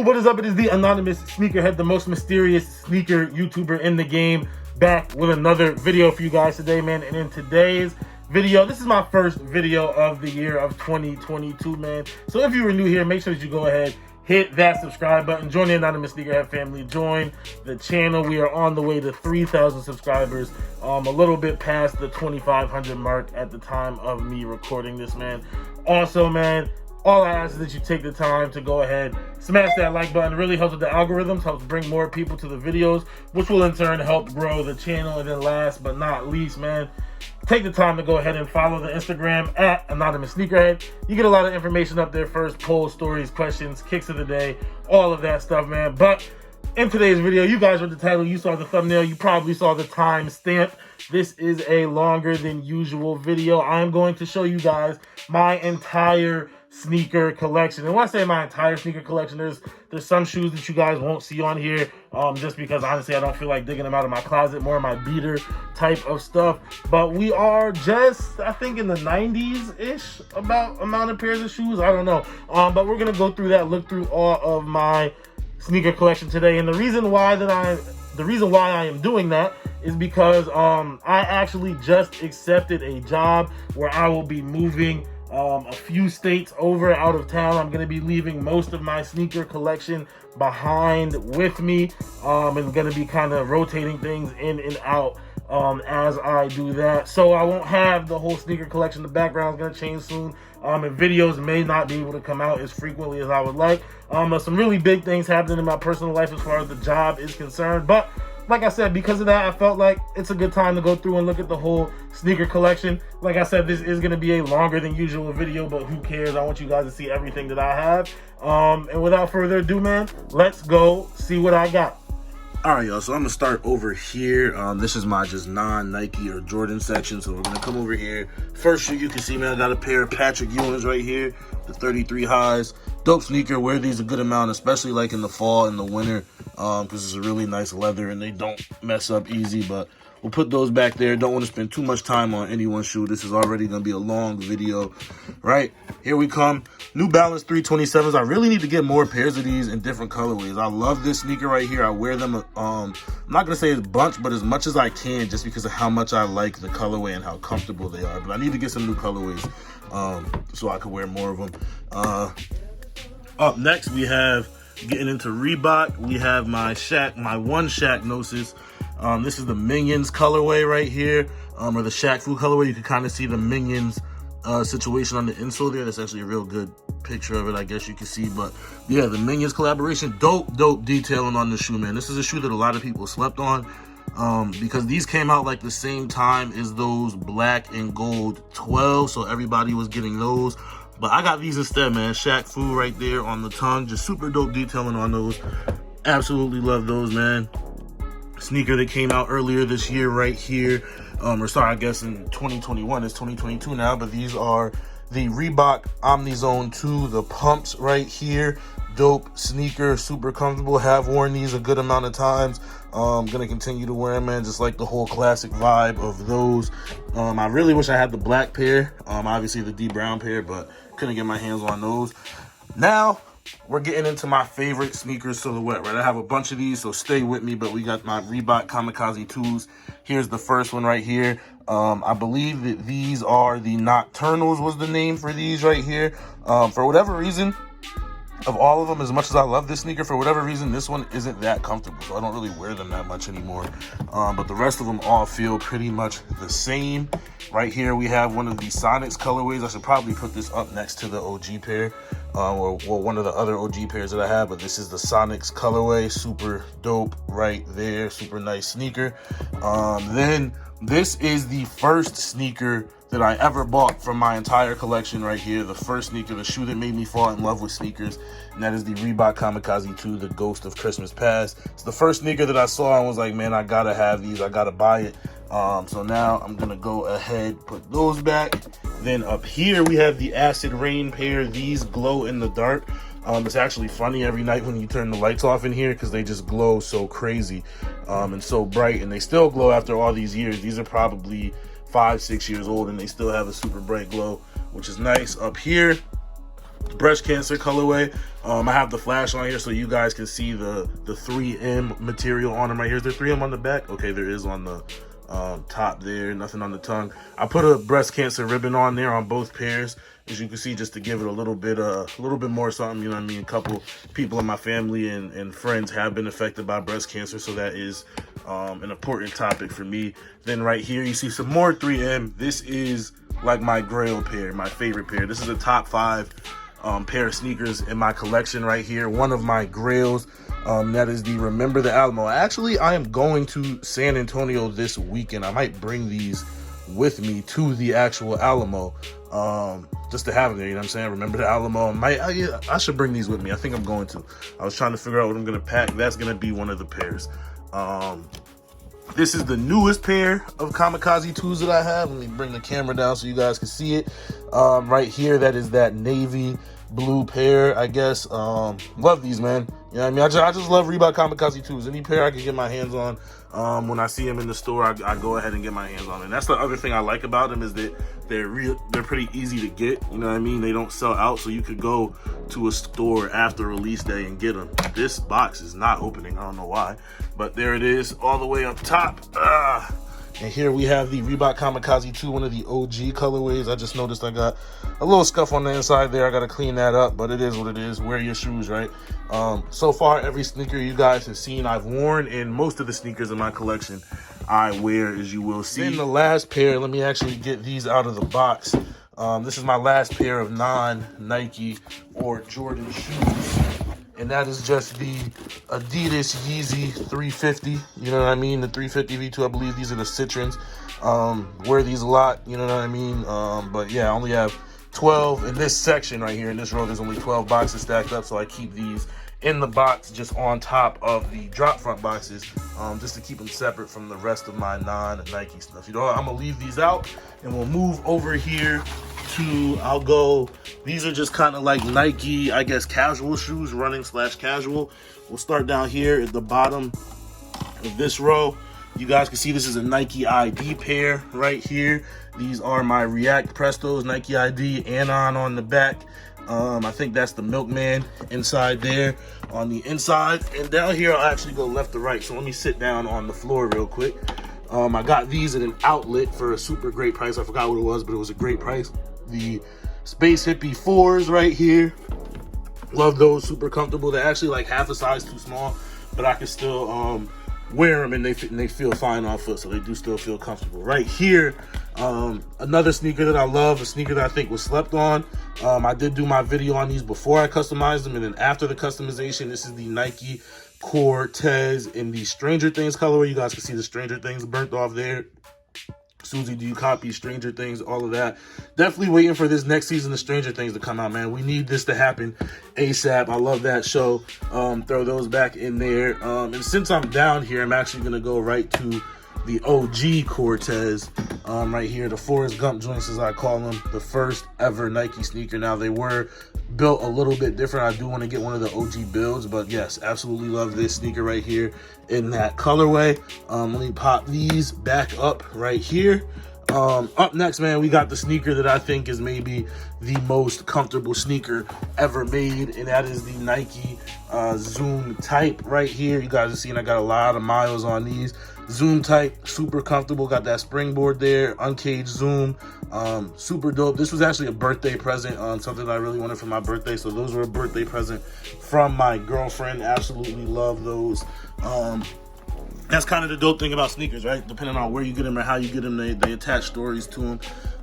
YouTube, what is up? It is the anonymous Sneakerhead, the most mysterious sneaker YouTuber in the game, back with another video for you guys today, man. And in today's video, this is my first video of the year of 2022, man. So if you were new here, make sure that you go ahead, hit that subscribe button, join the anonymous Sneakerhead family, join the channel. We are on the way to 3,000 subscribers, a little bit past the 2,500 mark at the time of me recording this, man. Also, man, all I ask is that you take the time to go ahead, smash that like button. It really helps with the algorithms, helps bring more people to the videos, which will in turn help grow the channel. And then last but not least, man, take the time to go ahead and follow the Instagram at Anonymous Sneakerhead. You get a lot of information up there first, polls, stories, questions, kicks of the day, all of that stuff, man. But in today's video, you guys read the title, you saw the thumbnail, you probably saw the time stamp. This is a longer than usual video. I'm going to show you guys my entire sneaker collection. And when I say my entire sneaker collection, there's some shoes that you guys won't see on here, just because honestly I don't feel like digging them out of my closet, more my beater type of stuff. But we are just, I think, in the 90s-ish about amount of pairs of shoes. I don't know. But we're gonna go through that, look through all of my sneaker collection today. And the reason why I am doing that is because I actually just accepted a job where I will be moving a few states over out of town. I'm going to be leaving most of my sneaker collection behind with me, and going to be kind of rotating things in and out as I do that. So I won't have the whole sneaker collection. The background is going to change soon, and videos may not be able to come out as frequently as I would like. Some really big things happening in my personal life as far as the job is concerned, but like I said, because of that, I felt like it's a good time to go through and look at the whole sneaker collection. Like I said, this is going to be a longer than usual video, but who cares? I want you guys to see everything that I have. And without further ado, man, let's go see what I got. All right, y'all, so I'm gonna start over here. This is my just non-Nike or Jordan section, so we're gonna come over here. First shoe you can see, man, I got a pair of Patrick Ewing's right here, the 33 highs. Dope sneaker, wear these a good amount, especially like in the fall and the winter, because it's a really nice leather and they don't mess up easy. But we'll put those back there. Don't want to spend too much time on any one shoe. This is already gonna be a long video. Right, here we come. New Balance 327s. I really need to get more pairs of these in different colorways. I love this sneaker right here. I wear them, I'm not gonna say it's a bunch, but as much as I can, just because of how much I like the colorway and how comfortable they are. But I need to get some new colorways so I can wear more of them. Up next, we have, getting into Reebok, we have my one Shaq Gnosis. This is the Minions colorway right here, or the Shaq Fu colorway. You can kind of see the Minions situation on the insole there. That's actually a real good picture of it, I guess you can see. But yeah, the Minions collaboration, dope detailing on the shoe, man. This is a shoe that a lot of people slept on, because these came out like the same time as those black and gold 12, so everybody was getting those. But I got these instead, man. Shaq Fu right there on the tongue. Just super dope detailing on those. Absolutely love those, man. Sneaker that came out earlier this year right here. Or sorry, I guess in 2021. It's 2022 now. But these are the Reebok Omnizone 2. The pumps right here. Dope sneaker. Super comfortable. Have worn these a good amount of times. I'm going to continue to wear them, man. Just like the whole classic vibe of those. I really wish I had the black pair. Obviously the D Brown pair, but couldn't get my hands on those. Now we're getting into my favorite sneaker silhouette, right? I have a bunch of these, so stay with me. But we got my Reebok Kamikaze 2s. Here's the first one right here. I believe that these are the Nocturnals was the name for these right here. For whatever reason, of all of them, as much as I love this sneaker, for whatever reason, this one isn't that comfortable, so I don't really wear them that much anymore. But the rest of them all feel pretty much the same. Right here, we have one of the Sonics colorways. I should probably put this up next to the OG pair, or one of the other OG pairs that I have, but this is the Sonics colorway. Super dope right there. Super nice sneaker. Then this is the first sneaker that I ever bought from my entire collection right here. The first sneaker, the shoe that made me fall in love with sneakers, and that is the Reebok Kamikaze 2, the Ghost of Christmas Past. It's the first sneaker that I saw and was like, man, I gotta have these, I gotta buy it. So now I'm gonna go ahead, put those back. Then up here we have the Acid Rain pair. These glow in the dark. It's actually funny every night when you turn the lights off in here, because they just glow so crazy and so bright, and they still glow after all these years. These are probably 5-6 years old and they still have a super bright glow, which is nice. Up here breast cancer colorway. I have the flash on here so you guys can see the 3M material on them right here. Is there 3M on the back? Okay, there is on the top there, nothing on the tongue. I put a breast cancer ribbon on there on both pairs, as you can see, just to give it a little bit more something, you know what I mean? A couple people in my family and friends have been affected by breast cancer, so that is an important topic for me. Then right here, you see some more 3M. This is like my grail pair, my favorite pair. This is a top 5 pair of sneakers in my collection right here. One of my grails. That is the Remember the Alamo. Actually, I am going to San Antonio this weekend. I might bring these with me to the actual Alamo, just to have them there, you know what I'm saying? Remember the Alamo. I should bring these with me. I think I'm going to. I was trying to figure out what I'm going to pack. That's going to be one of the pairs. This is the newest pair of Kamikaze 2s that I have. Let me bring the camera down so you guys can see it. Right here, that is that navy blue pair, I guess. Love these, man. You know what I mean? I just love Reebok Kamikaze 2s. Any pair I can get my hands on, when I see them in the store, I go ahead and get my hands on them. And that's the other thing I like about them, is that they're pretty easy to get. You know what I mean? They don't sell out, so you could go to a store after release day and get them. This box is not opening. I don't know why, but there it is, all the way up top. And here we have the Reebok Kamikaze 2, one of the OG colorways. I just noticed I got a little scuff on the inside there. I got to clean that up, but it is what it is. Wear your shoes, right? So far, every sneaker you guys have seen, I've worn, and most of the sneakers in my collection I wear, as you will see. Then the last pair, let me actually get these out of the box. This is my last pair of non-Nike or Jordan shoes. And that is just the Adidas Yeezy 350. You know what I mean? The 350 V2, I believe these are the Citrons. Wear these a lot, you know what I mean? But yeah, I only have 12 in this section right here. In this row, there's only 12 boxes stacked up, so I keep these in the box just on top of the drop front boxes, just to keep them separate from the rest of my non-Nike stuff. You know, I'm gonna leave these out and we'll move over here to, these are just kind of like Nike, I guess, casual shoes, running / casual. We'll start down here at the bottom of this row. You guys can see this is a Nike ID pair right here. These are my React Prestos, Nike ID, Anon on the back. I think that's the Milkman inside there on the inside. And down here, I'll actually go left to right. So let me sit down on the floor real quick. I got these at an outlet for a super great price. I forgot what it was, but it was a great price. The Space Hippie 4s right here. Love those, super comfortable. They're actually like half a size too small, but I can still wear them and they feel fine on foot, so they do still feel comfortable. Right here, another sneaker that I love, a sneaker that I think was slept on. I did do my video on these before I customized them, and then after the customization, this is the Nike Cortez in the Stranger Things colorway. You guys can see the Stranger Things burnt off there. Susie, do you copy Stranger Things? All of that. Definitely waiting for this next season of Stranger Things to come out, man. We need this to happen ASAP. I love that show. Throw those back in there. And since I'm down here, I'm actually going to go right to the OG Cortez right here. The Forrest Gump joints, as I call them. The first ever Nike sneaker. Now, they were built a little bit different. I do want to get one of the OG builds, but yes, absolutely love this sneaker right here in that colorway. Let me pop these back up right here. Up next, man, we got the sneaker that I think is maybe the most comfortable sneaker ever made, and that is the Nike Zoom Type right here. You guys are seeing I got a lot of miles on these. Zoom Type, super comfortable. Got that springboard there, uncaged zoom, super dope. This was actually a birthday present, something that I really wanted for my birthday, so those were a birthday present from my girlfriend. Absolutely love those. That's kind of the dope thing about sneakers, right? Depending on where you get them or how you get them, they attach stories to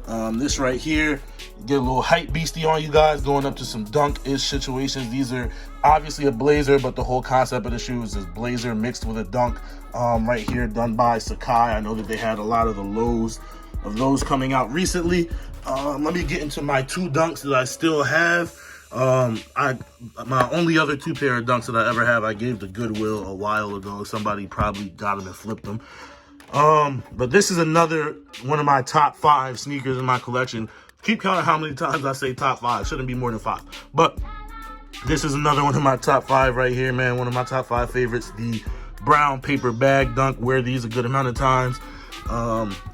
them. This right here, get a little hype beastie on you guys, going up to some dunk-ish situations. These are obviously a blazer, but the whole concept of the shoes is blazer mixed with a dunk. Right here, done by Sakai. I know that they had a lot of the lows of those coming out recently. Let me get into my 2 dunks that I still have. My only other 2 pair of dunks that I ever have, I gave to Goodwill a while ago. Somebody probably got them and flipped them. But this is another one of my top 5 sneakers in my collection. Keep counting how many times I say top 5. Shouldn't be more than 5. But this is another one of my top 5 right here, man. One of my top 5 favorites. The brown paper bag dunk. Wear these a good amount of times.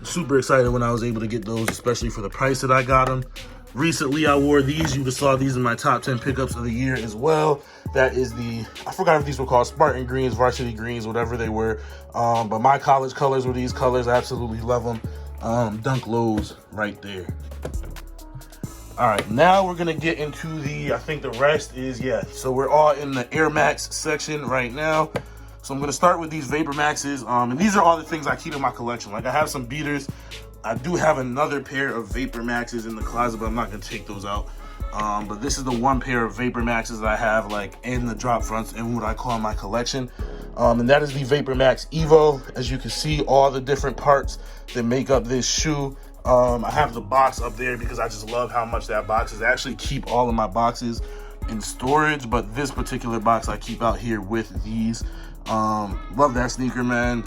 Super excited when I was able to get those, especially for the price that I got them. Recently, I wore these. You just saw these in my top 10 pickups of the year as well. That is the, I forgot if these were called Spartan Greens, Varsity Greens, whatever they were. But my college colors were these colors. I absolutely love them. Dunk lows right there. All right, now we're gonna get into the, I think the rest is, yeah. So we're all in the Air Max section right now. So I'm gonna start with these Vapor Maxes. And these are all the things I keep in my collection. Like I have some beaters. I do have another pair of Vapor Maxes in the closet, but I'm not gonna take those out. But this is the one pair of Vapor Maxes that I have like in the drop fronts and what I call my collection. And that is the Vapor Max Evo. As you can see, all the different parts that make up this shoe. I have the box up there because I just love how much that box is. I actually keep all of my boxes in storage, but this particular box I keep out here with these. Love that sneaker, man.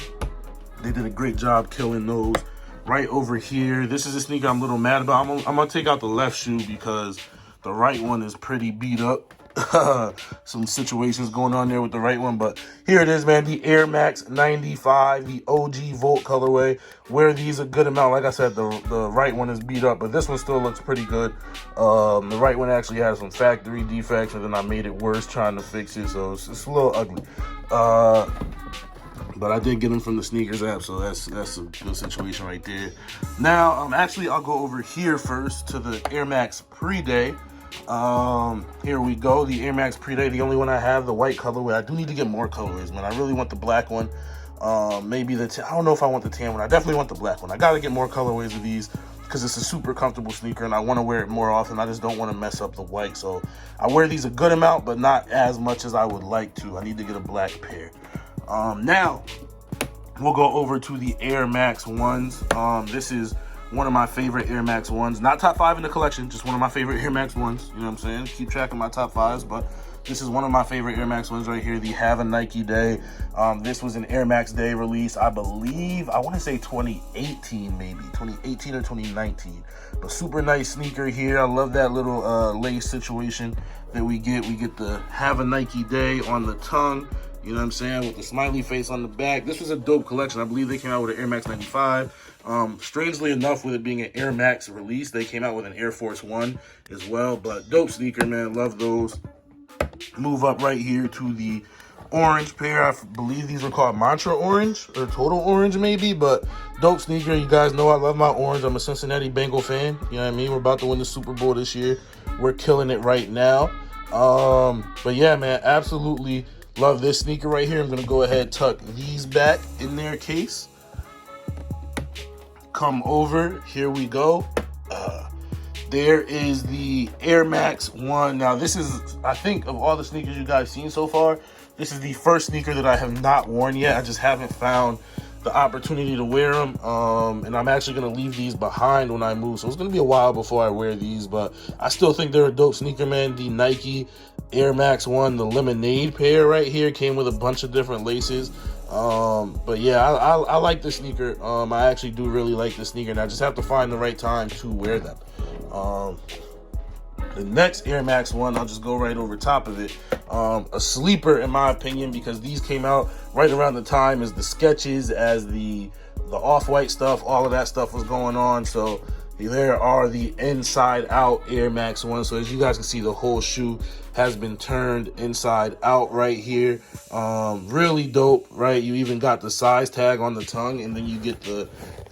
They did a great job killing those. Right over here, this is a sneaker I'm a little mad about. I'm gonna take out the left shoe because the right one is pretty beat up. Some situations going on there with the right one, but here it is, man. The Air Max 95, the OG Volt colorway. Wear these a good amount. Like I said, the right one is beat up, but this one still looks pretty good. The right one actually has some factory defects, and then I made it worse trying to fix it, so it's a little ugly. But I did get them from the Sneakers app, so that's a good situation right there. Now, actually, I'll go over here first to the Air Max Pre-Day. Here we go, the Air Max Pre-Day, the only one I have, the white colorway. I do need to get more colorways, man. I really want the black one. Maybe I don't know if I want the tan one. I definitely want the black one. I gotta get more colorways of these because it's a super comfortable sneaker and I want to wear it more often. I just don't want to mess up the white, so I wear these a good amount, but not as much as I would like to. I need to get a black pair. Now we'll go over to the Air Max ones. This is one of my favorite Air Max ones. Not top 5 in the collection, just one of my favorite Air Max ones. You know what I'm saying? Keep track of my top 5s, but this is one of my favorite Air Max ones right here. The Have a Nike Day. This was an Air Max Day release, I believe. I want to say 2018, maybe 2018 or 2019. But super nice sneaker here. I love that little lace situation that we get. We get the Have a Nike Day on the tongue. You know what I'm saying? With the smiley face on the back. This was a dope collection. I believe they came out with an Air Max 95. Strangely enough, with it being an Air Max release, they came out with an Air Force One as well. But dope sneaker, man. Love those. Move up right here to the orange pair. I believe these are called Mantra Orange or Total Orange maybe, but dope sneaker. You guys know I love my orange. I'm a Cincinnati Bengal fan. You know what I mean? We're about to win the Super Bowl this year. We're killing it right now. But yeah, man, absolutely love this sneaker right here. I'm going to go ahead and tuck these back in their case. Come over. Here we go. There is the Air Max One. Now, this is, I think, of all the sneakers you guys seen so far, this is the first sneaker that I have not worn yet. I just haven't found the opportunity to wear them. And I'm actually going to leave these behind when I move. So it's going to be a while before I wear these, but I still think they're a dope sneaker, man. The Nike Air Max One, the Lemonade pair right here, came with a bunch of different laces. But yeah, I like the sneaker. I actually do really like the sneaker, and I just have to find the right time to wear them. The next Air Max One, I'll just go right over top of it. A sleeper in my opinion, because these came out right around the time as the Sketches, as the Off-White stuff, all of that stuff was going on. So there are the inside out Air Max One. So as you guys can see, the whole shoe has been turned inside out right here. Really dope, right? You even got the size tag on the tongue, and then you get the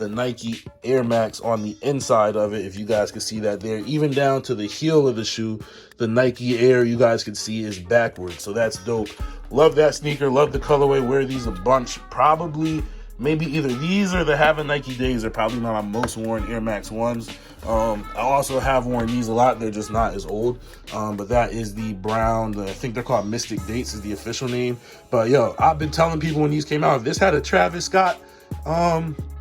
Nike Air Max on the inside of it, if you guys can see that there. Even down to the heel of the shoe, the Nike Air, you guys can see, is backwards. So that's dope. Love that sneaker. Love the colorway. Wear these a bunch. Probably, maybe either these or the Have a Nike Days are probably my most worn Air Max Ones. I also have worn these a lot. They're just not as old. But that is the brown, I think they're called Mystic Dates is the official name. But yo, I've been telling people when these came out, if this had a Travis Scott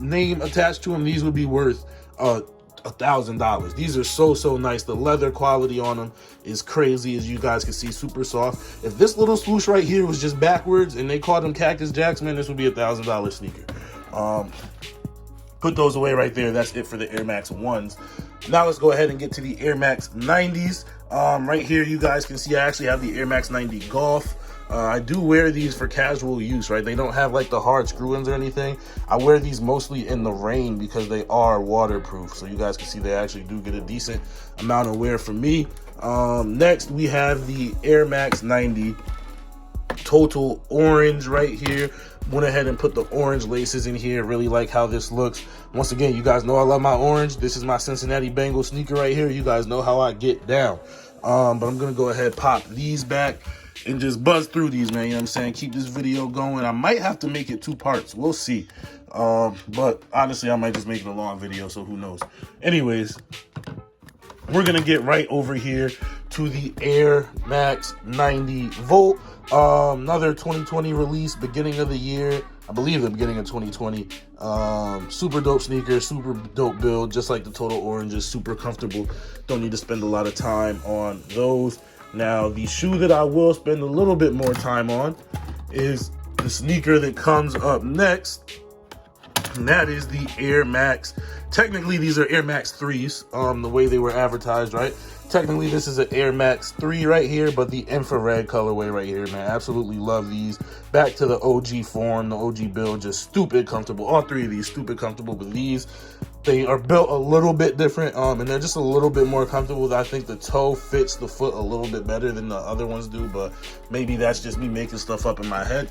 name attached to them, these would be worth $1,000. These are so nice. The leather quality on them is crazy, as you guys can see, super soft. If this little swoosh right here was just backwards and they called them Cactus Jacks, man, this would be $1,000 sneaker. Put those away right there. That's it for the Air Max Ones. Now let's go ahead and get to the Air Max 90s. Right here, you guys can see I actually have the Air Max 90 Golf. I do wear these for casual use, right? They don't have like the hard screw-ins or anything. I wear these mostly in the rain because they are waterproof. So you guys can see they actually do get a decent amount of wear from me. Next, we have the Air Max 90 Total Orange right here. Went ahead and put the orange laces in here. Really like how this looks. Once again, you guys know I love my orange. This is my Cincinnati Bengals sneaker right here. You guys know how I get down. But I'm gonna go ahead, pop these back and just buzz through these, man. You know what I'm saying? Keep this video going. I might have to make it 2 parts. We'll see. But honestly, I might just make it a long video, so who knows? Anyways, we're gonna get right over here to the Air Max 90 Volt. Another 2020 release, beginning of the year. I believe the beginning of 2020. Super dope sneaker, super dope build, just like the Total Oranges, super comfortable. Don't need to spend a lot of time on those. Now, the shoe that I will spend a little bit more time on is the sneaker that comes up next, and that is the Air Max. Technically, these are Air Max 3s, the way they were advertised, right? Technically, this is an Air Max 3 right here, but the infrared colorway right here, man. Absolutely love these. Back to the OG form, the OG build, just stupid comfortable. All 3 of these, stupid comfortable, but these, they are built a little bit different, and they're just a little bit more comfortable. I think the toe fits the foot a little bit better than the other ones do, but maybe that's just me making stuff up in my head.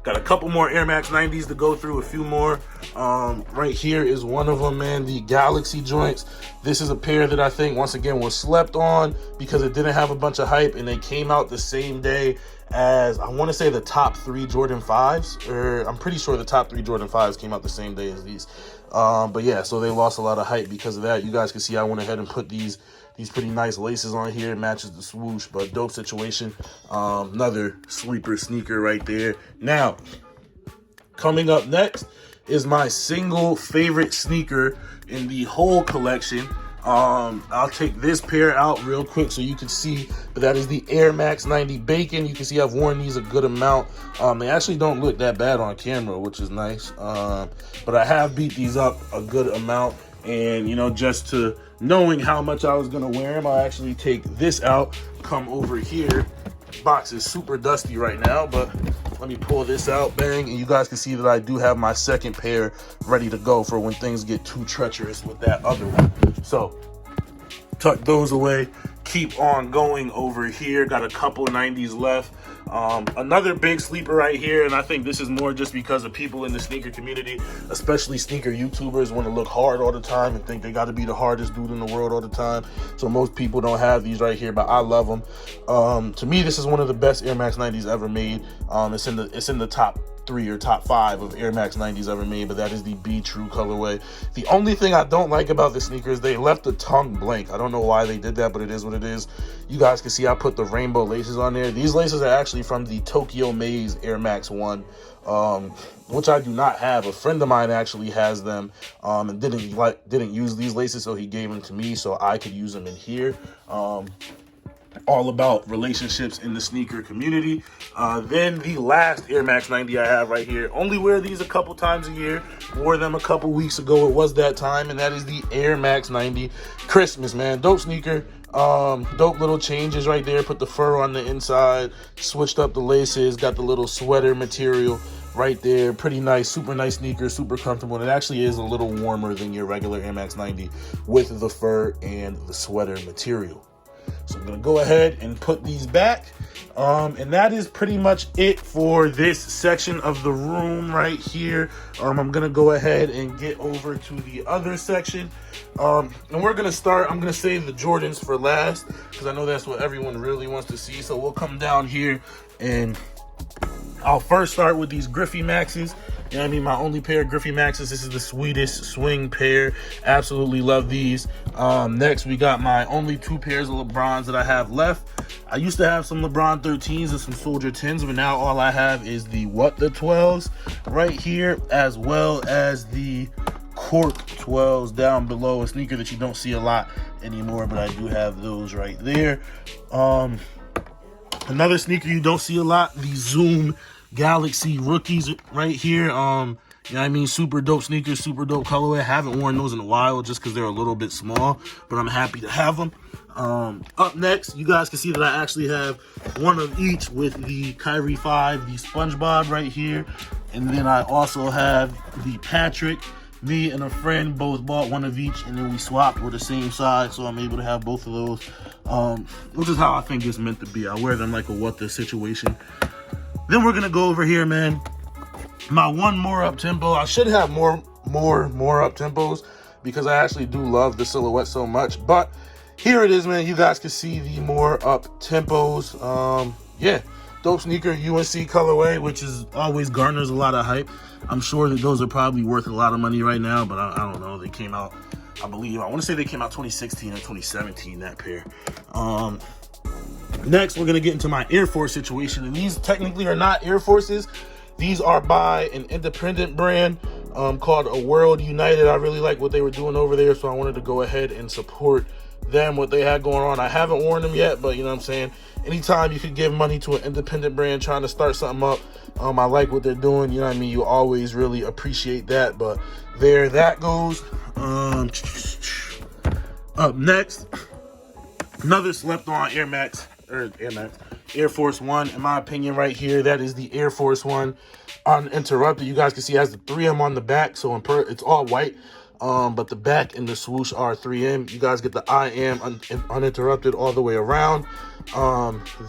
Got a couple more Air Max 90s to go through, a few more. Right here is one of them, man, the Galaxy joints. This is a pair that I think, once again, was slept on because it didn't have a bunch of hype, and they came out the same day as, I want to say, the top 3 Jordan 5s, or I'm pretty sure the top 3 Jordan 5s came out the same day as these. But yeah, so they lost a lot of hype because of that. You guys can see I went ahead and put these pretty nice laces on here. It matches the swoosh, but dope situation. Another sleeper sneaker right there. Now, coming up next is my single favorite sneaker in the whole collection. I'll take this pair out real quick so you can see, but that is the Air Max 90 Bacon. You can see I've worn these a good amount. They actually don't look that bad on camera, which is nice. But I have beat these up a good amount, and you know, just to knowing how much I was gonna wear them, I'll actually take this out, come over here. Box is super dusty right now, but let me pull this out, bang, and you guys can see that I do have my second pair ready to go for when things get too treacherous with that other one. So tuck those away, keep on going over here. Got a couple 90s left. Another big sleeper right here, and I think this is more just because of people in the sneaker community, especially sneaker YouTubers, want to look hard all the time and think they got to be the hardest dude in the world all the time. So most people don't have these right here, but I love them. To me, this is one of the best Air Max 90s ever made. It's in the top 3 or top 5 of Air Max 90s ever made, but that is the Be True colorway. The only thing I don't like about the sneaker is they left the tongue blank. I don't know why they did that, but it is what it is. You guys can see I put the rainbow laces on there. These laces are actually from the Tokyo Maze Air Max 1, which I do not have. A friend of mine actually has them, and didn't use these laces, so he gave them to me so I could use them in here. All about relationships in the sneaker community. Then the last Air Max 90 I have right here. Only wear these a couple times a year. Wore them a couple weeks ago. It was that time, and that is the Air Max 90 Christmas, man. Dope sneaker. Dope little changes right there. Put the fur on the inside. Switched up the laces. Got the little sweater material right there. Pretty nice. Super nice sneaker. Super comfortable. And it actually is a little warmer than your regular Air Max 90 with the fur and the sweater material. So I'm going to go ahead and put these back. And that is pretty much it for this section of the room right here. I'm going to go ahead and get over to the other section. And we're going to start, I'm going to save the Jordans for last because I know that's what everyone really wants to see. So we'll come down here and I'll first start with these Griffey Maxes. You know what I mean? My only pair of Griffey Maxes. This is the sweetest swing pair. Absolutely love these. Next, we got my only 2 pairs of LeBrons that I have left. I used to have some LeBron 13s and some Soldier 10s, but now all I have is the 12s right here, as well as the Cork 12s down below. A sneaker that you don't see a lot anymore, but I do have those right there. Another sneaker you don't see a lot, the Zoom Galaxy rookies right here. You know what I mean? Super dope sneakers, super dope colorway. I haven't worn those in a while just because they're a little bit small, but I'm happy to have them. Up next, you guys can see that I actually have one of each with the Kyrie 5, the SpongeBob right here. And then I also have the Patrick. Me and a friend both bought one of each, and then we swapped with the same size, so I'm able to have both of those, which is how I think it's meant to be. I wear them like a what the situation. Then we're gonna go over here, man. My one more up tempo. I should have more up tempos because I actually do love the silhouette so much. But here it is, man. You guys can see the more up tempos. Yeah, dope sneaker, UNC colorway, which is always garners a lot of hype. I'm sure that those are probably worth a lot of money right now, but I don't know. They came out, I want to say they came out 2016 or 2017, that pair. Next, we're going to get into my Air Force situation. And these technically are not Air Forces. These are by an independent brand called A World United. I really like what they were doing over there, so I wanted to go ahead and support them, what they had going on. I haven't worn them yet, but you know what I'm saying? Anytime you could give money to an independent brand trying to start something up, I like what they're doing. You know what I mean? You always really appreciate that. But there that goes. Up next, another slept on Air Force One. In my opinion, right here, that is the Air Force One uninterrupted. You guys can see it has the 3M on the back, so it's all white. But the back and the swoosh are 3M. You guys get the I am uninterrupted all the way around.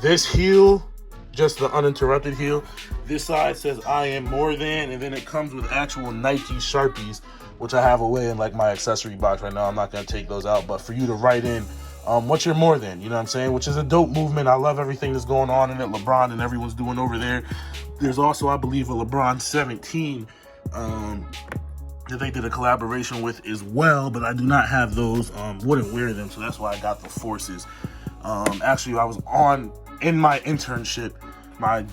This heel, just the uninterrupted heel. This side says I am more than, and then it comes with actual Nike Sharpies, which I have away in like my accessory box right now. I'm not gonna take those out, but for you to write in what you're more than, you know what I'm saying? Which is a dope movement. I love everything that's going on in it. LeBron and everyone's doing over there. There's also, I believe, a LeBron 17 that they did a collaboration with as well, but I do not have those. Wouldn't wear them, so that's why I got the Forces. Actually, I was in my internship, my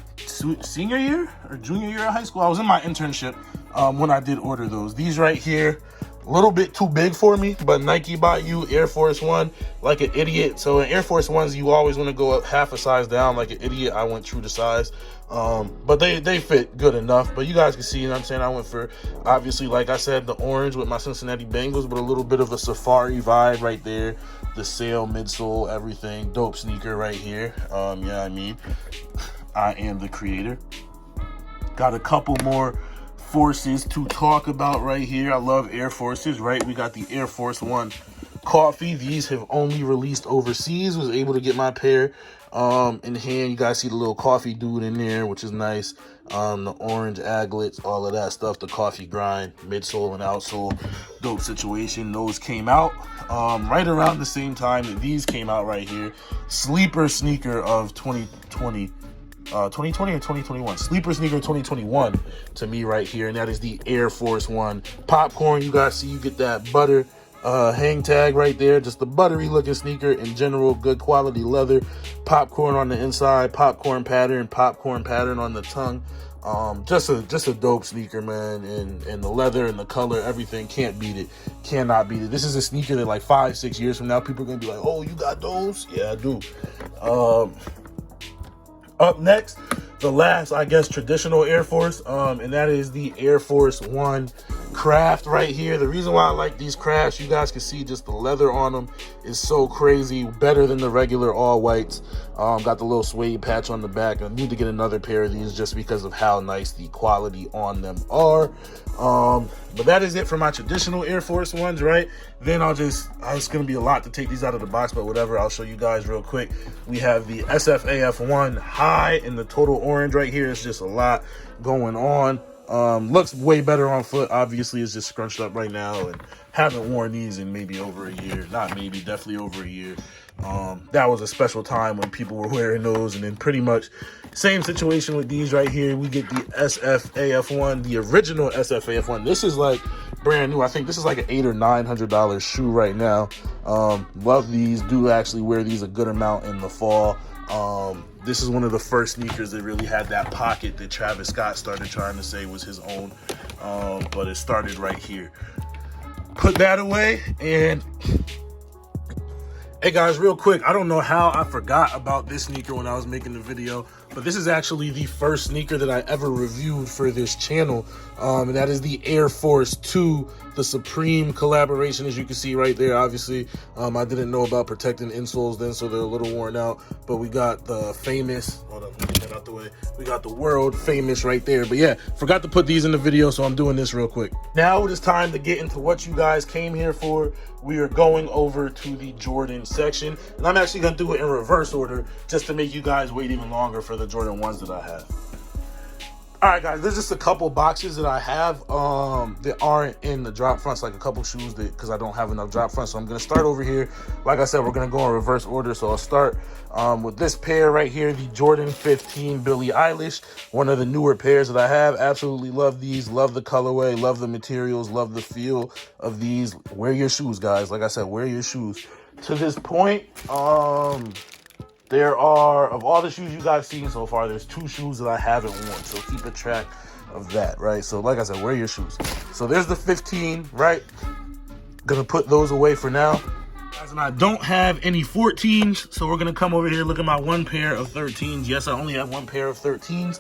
senior year or junior year of high school. I was in my internship when I did order those. These right here, a little bit too big for me, but Nike bought you Air Force One like an idiot. So in Air Force Ones, you always want to go up half a size down like an idiot. I went true to size. But they fit good enough. But you guys can see, you know what I'm saying? I went for, obviously, like I said, the orange with my Cincinnati Bengals, but a little bit of a safari vibe right there. The sail, midsole, everything. Dope sneaker right here. Yeah, I mean, I am the creator. Got a couple more Forces to talk about right here. I love Air Forces, right? We got the Air Force One coffee. These have only released overseas. Was able to get my pair in hand. You guys see the little coffee dude in there, which is nice. The orange aglets, all of that stuff, the coffee grind, midsole and outsole, dope situation. Those came out right around the same time that these came out right here. Sleeper sneaker of 2020 or 2021. Sleeper sneaker 2021 to me right here, and that is the Air Force One popcorn. You guys see, you get that butter hang tag right there. Just the buttery looking sneaker in general. Good quality leather. Popcorn on the inside. Popcorn pattern on the tongue. Just a dope sneaker, man. And the leather and the color, everything, can't beat it. Cannot beat it. This is a sneaker that like 5-6 years from now, people are gonna be like, oh, you got those? Yeah, I do. Up next, the last, I guess, traditional Air Force, and that is the Air Force One Craft right here. The reason why I like these crafts, you guys can see just the leather on them is so crazy, better than the regular all whites. Got the little suede patch on the back. I need to get another pair of these just because of how nice the quality on them are. But that is it for my traditional Air Force Ones, right? Then it's gonna be a lot to take these out of the box, but whatever, I'll show you guys real quick. We have the SFAF1 high in the total orange right here. It's just a lot going on. Looks way better on foot. Obviously, it's just scrunched up right now, and haven't worn these in maybe over a year. Not maybe, definitely over a year. That was a special time when people were wearing those, and then pretty much same situation with these right here. We get the SFAF1, the original SFAF1. This is like brand new. I think this is like an $800 or $900 shoe right now. Love these. Do actually wear these a good amount in the fall. This is one of the first sneakers that really had that pocket that Travis Scott started trying to say was his own, but it started right here. Put that away, and hey guys, real quick, I don't know how I forgot about this sneaker when I was making the video. But this is actually the first sneaker that I ever reviewed for this channel. And that is the Air Force 2, the Supreme collaboration, as you can see right there. Obviously, I didn't know about protecting insoles then, so they're a little worn out. But we got the famous, hold up, let me get that out the way. We got the world famous right there. But yeah, forgot to put these in the video, so I'm doing this real quick. Now it is time to get into what you guys came here for. We are going over to the Jordan section, and I'm actually gonna do it in reverse order just to make you guys wait even longer for the Jordan 1s that I have. All right, guys, there's just a couple boxes that I have that aren't in the drop fronts, like a couple shoes that, because I don't have enough drop fronts. So I'm going to start over here. Like I said, we're going to go in reverse order. So I'll start with this pair right here, the Jordan 15 Billie Eilish, one of the newer pairs that I have. Absolutely love these. Love the colorway, love the materials, love the feel of these. Wear your shoes, guys. Like I said, wear your shoes. To this point, there are, of all the shoes you guys seen so far, there's 2 shoes that I haven't worn. So keep a track of that, right? So like I said, wear your shoes. So there's the 15, right? Gonna put those away for now. Guys, and I don't have any 14s, so we're gonna come over here, look at my 1 pair of 13s. Yes, I only have 1 pair of 13s.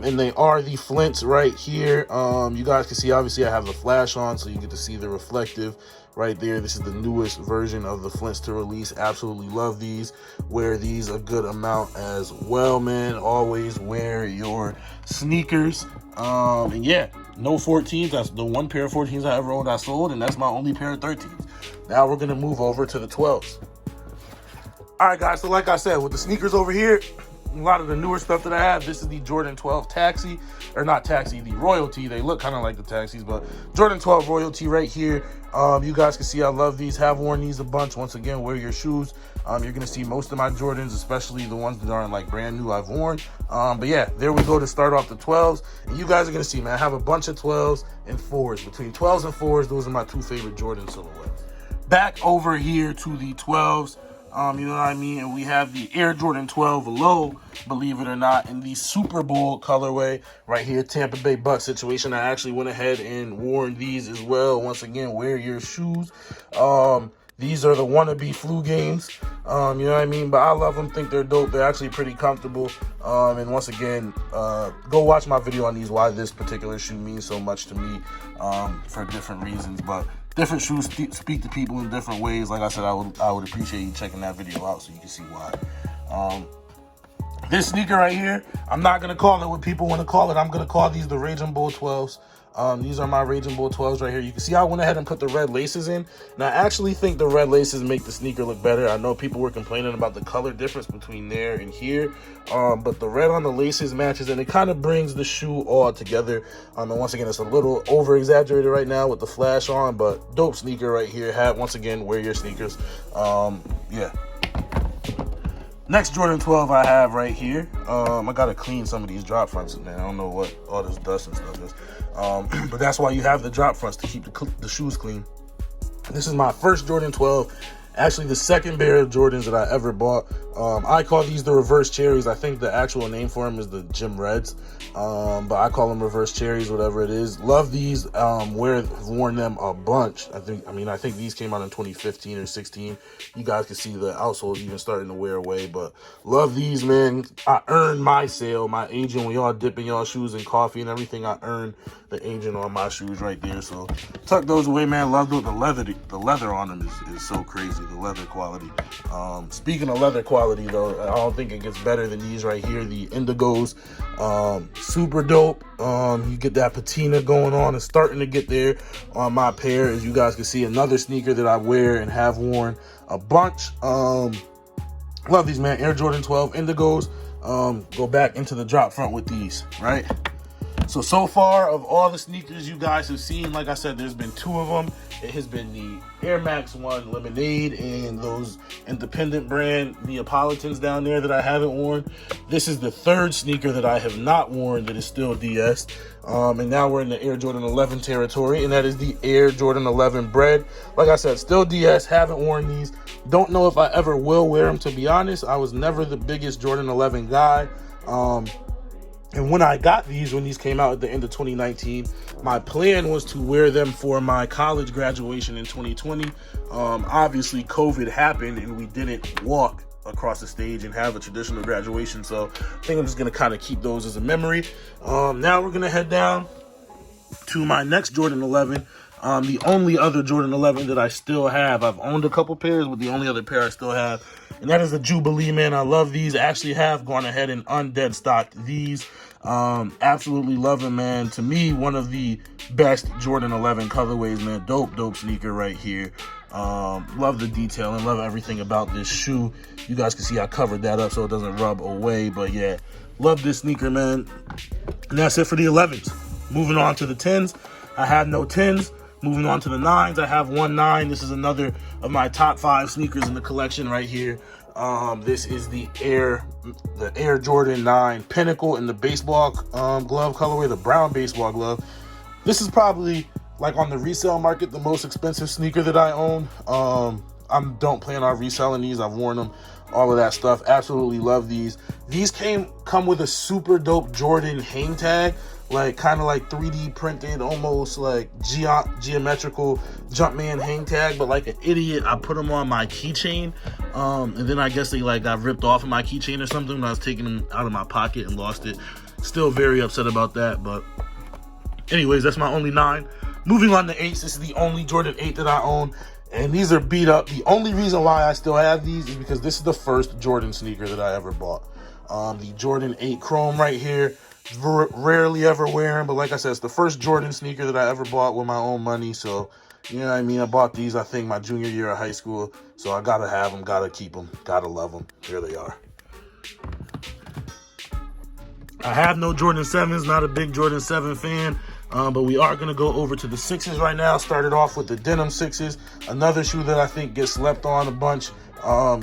And they are the Flints right here. You guys can see, obviously I have the flash on, so you get to see the reflective right there. This is the newest version of the Flints to release. Absolutely love these. Wear these a good amount as well, man. Always wear your sneakers. And yeah, no 14s. That's the 1 pair of 14s I ever owned I sold, and that's my only pair of 13s. Now we're gonna move over to the 12s. All right, guys, so like I said, with the sneakers over here, a lot of the newer stuff that I have, this is the Jordan 12 Taxi, or not Taxi, the Royalty. They look kind of like the Taxis, but Jordan 12 Royalty right here. You guys can see I love these, have worn these a bunch. Once again, wear your shoes. You're gonna see most of my Jordans, especially the ones that aren't like brand new, I've worn. But yeah, there we go to start off the 12s. And you guys are gonna see, man, I have a bunch of 12s and 4s. Between 12s and 4s, those are my 2 favorite Jordan silhouettes. Back over here to the 12s. You know what I mean? And we have the Air Jordan 12 Low, believe it or not, in the Super Bowl colorway right here, Tampa Bay Bucks situation. I actually went ahead and worn these as well. Once again, wear your shoes. These are the wannabe flu games. You know what I mean? But I love them, think they're dope. They're actually pretty comfortable. And once again, go watch my video on these, why this particular shoe means so much to me, for different reasons. But different shoes speak to people in different ways. Like I said, I would appreciate you checking that video out so you can see why. This sneaker right here, I'm not going to call it what people want to call it. I'm going to call these the Raging Bull 12s. These are my Raging Bull 12s right here. You can see I went ahead and put the red laces in. And I actually think the red laces make the sneaker look better. I know people were complaining about the color difference between there and here. But the red on the laces matches, and it kind of brings the shoe all together. And once again, it's a little over-exaggerated right now with the flash on, but dope sneaker right here. Once again, wear your sneakers. Yeah. Next Jordan 12 I have right here. I gotta clean some of these drop fronts, man. I don't know what all this dust and stuff is. But that's why you have the drop fronts, to keep the shoes clean. This is my first Jordan 12. Actually, the second pair of Jordans that I ever bought. I call these the reverse cherries. I think the actual name for them is the Gym Reds. But I call them reverse cherries, whatever it is. Love these. Worn them a bunch. I think these came out in 2015 or 16. You guys can see the outsole even starting to wear away. But love these, man. I earned my sale, my agent. When y'all dipping y'all shoes in coffee and everything, I earned the agent on my shoes right there. So tuck those away, man. Love the leather. The leather on them is so crazy. The leather quality. Speaking of leather quality, though, I don't think it gets better than these right here. The Indigos. Super dope. You get that patina going on. It's starting to get there on my pair. As you guys can see, another sneaker that I wear and have worn a bunch. Love these, man. Air Jordan 12 Indigos. Go back into the drop front with these, right? So far, of all the sneakers you guys have seen, like I said, there's been 2 of them. It has been the Air Max 1 Lemonade and those independent brand Neapolitans down there that I haven't worn. This is the 3rd sneaker that I have not worn that is still DS. And now we're in the Air Jordan 11 territory, and that is the Air Jordan 11 Bread. Like I said, still DS, haven't worn these. Don't know if I ever will wear them, to be honest. I was never the biggest Jordan 11 guy. And when I got these, when these came out at the end of 2019, my plan was to wear them for my college graduation in 2020. Obviously, COVID happened and we didn't walk across the stage and have a traditional graduation. So I think I'm just going to kind of keep those as a memory. Now we're going to head down to my next Jordan 11. The only other Jordan 11 that I still have. I've owned a couple pairs, but the only other pair I still have, and that is the Jubilee, man. I love these. I actually have gone ahead and undead stocked these. Absolutely love them, man. To me, one of the best Jordan 11 colorways, man. Dope sneaker right here. Love the detail and love everything about this shoe. You guys can see I covered that up so it doesn't rub away, but yeah, love this sneaker, man. And that's it for the 11s. Moving on to the 10s. I have no 10s. Moving on to the 9s, I have one 9. This is another of my top 5 sneakers in the collection right here. This is the Air Jordan 9 Pinnacle in the baseball glove colorway, the brown baseball glove. This is probably, like, on the resale market, the most expensive sneaker that I own. I don't plan on reselling these. I've worn them, all of that stuff. Absolutely love these. These come with a super dope Jordan hang tag, like kind of like 3D printed, almost like geometrical Jumpman hang tag, but like an idiot, I put them on my keychain, and then I guess they like got ripped off of my keychain or something when I was taking them out of my pocket and lost it. Still very upset about that, but anyways, that's my only 9. Moving on to 8s, this is the only Jordan 8 that I own, and these are beat up. The only reason why I still have these is because this is the first Jordan sneaker that I ever bought. The Jordan 8 Chrome right here. Rarely ever wear them, but like I said, it's the first Jordan sneaker that I ever bought with my own money. So, you know what I mean? I bought these, I think, my junior year of high school. So I gotta have them, gotta keep them, gotta love them. Here they are. I have no Jordan 7s, not a big Jordan 7 fan. But we are going to go over to the 6s right now. Started off with the denim 6s, another shoe that I think gets slept on a bunch.